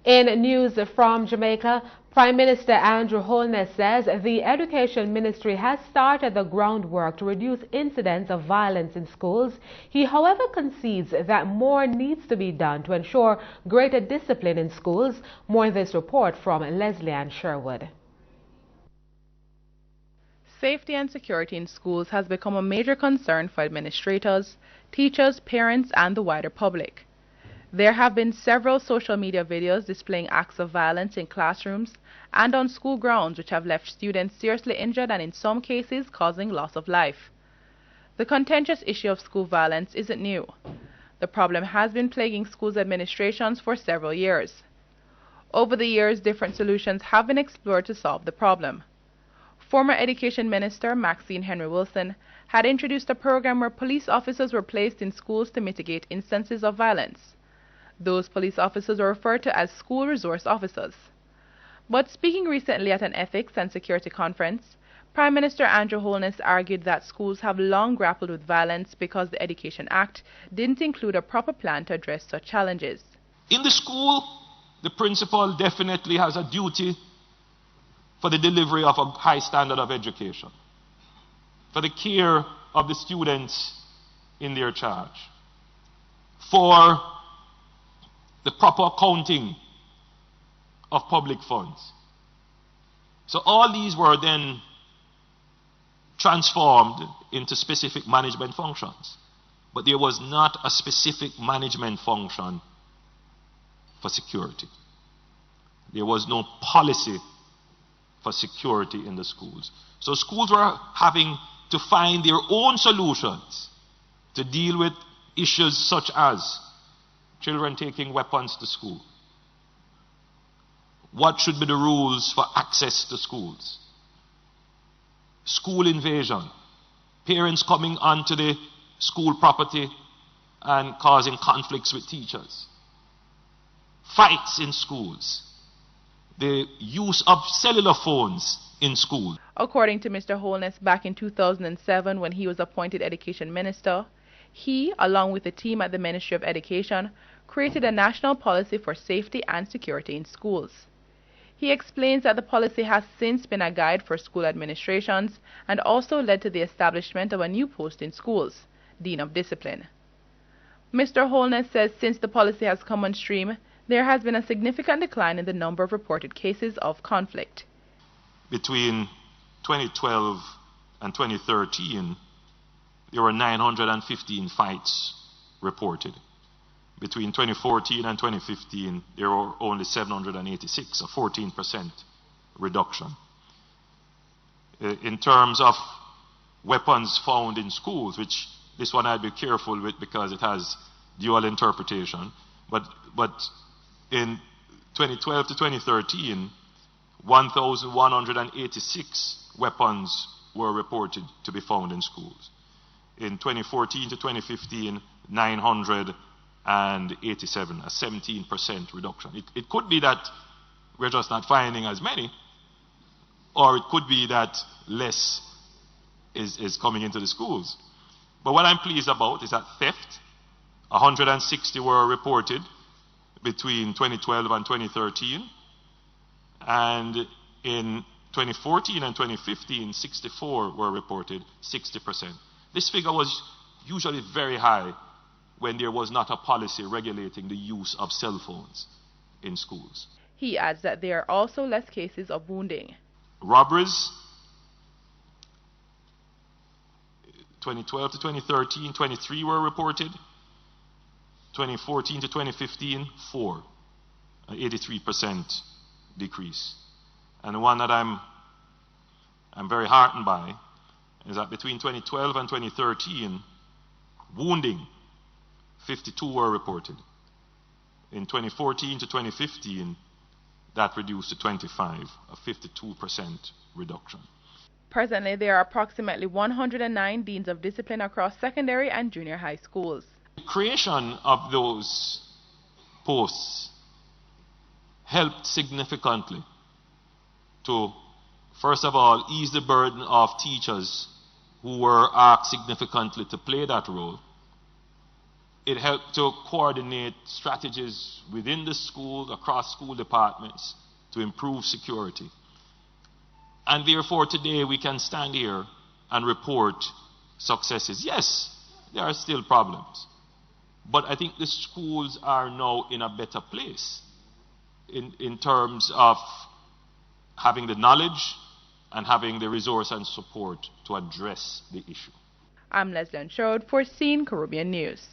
In news from Jamaica, Prime Minister Andrew Holness says the Education Ministry has started the groundwork to reduce incidents of violence in schools. He, however, concedes that more needs to be done to ensure greater discipline in schools. More in this report from Leslie Ann Sherwood. Safety and security in schools has become a major concern for administrators, teachers, parents, and the wider public. There have been several social media videos displaying acts of violence in classrooms and on school grounds which have left students seriously injured and in some cases causing loss of life. The contentious issue of school violence isn't new. The problem has been plaguing schools' administrations for several years. Over the years, different solutions have been explored to solve the problem. Former Education Minister Maxine Henry Wilson had introduced a program where police officers were placed in schools to mitigate instances of violence. Those police officers are referred to as school resource officers. But speaking recently at an ethics and security conference, Prime Minister Andrew Holness argued that schools have long grappled with violence because the Education Act didn't include a proper plan to address such challenges. In the school, the principal definitely has a duty for the delivery of a high standard of education, for the care of the students in their charge, for the proper accounting of public funds. So all these were then transformed into specific management functions. But there was not a specific management function for security. There was no policy for security in the schools. So schools were having to find their own solutions to deal with issues such as children taking weapons to school. What should be the rules for access to schools? School invasion. Parents coming onto the school property and causing conflicts with teachers. Fights in schools. The use of cellular phones in school. According to Mr. Holness, back in 2007 when he was appointed Education Minister, he, along with a team at the Ministry of Education, created a national policy for safety and security in schools. He explains that the policy has since been a guide for school administrations and also led to the establishment of a new post in schools, Dean of Discipline. Mr. Holness says since the policy has come on stream, there has been a significant decline in the number of reported cases of conflict. Between 2012 and 2013, there were 915 fights reported. Between 2014 and 2015, there were only 786, a 14% reduction. In terms of weapons found in schools, which this one I'd be careful with because it has dual interpretation, but in 2012 to 2013, 1,186 weapons were reported to be found in schools. In 2014 to 2015, 987, a 17% reduction. It could be that we're just not finding as many, or it could be that less is coming into the schools. But what I'm pleased about is that theft, 160 were reported between 2012 and 2013, and in 2014 and 2015, 64 were reported, 60%. This figure was usually very high when there was not a policy regulating the use of cell phones in schools. He adds that there are also less cases of wounding. Robberies, 2012 to 2013, 23 were reported. 2014 to 2015, 4, an 83% decrease. And the one that I'm very heartened by is that between 2012 and 2013, wounding, 52 were reported. In 2014 to 2015, that reduced to 25, a 52% reduction. Presently, there are approximately 109 deans of discipline across secondary and junior high schools. The creation of those posts helped significantly to, first of all, ease the burden of teachers who were asked significantly to play that role, It helped to coordinate strategies within the schools, across school departments, to improve security. And therefore, today we can stand here and report successes. Yes, there are still problems. But I think the schools are now in a better place in terms of having the knowledge and having the resource and support to address the issue. I'm Leslie Sherwood for CEEN Caribbean News.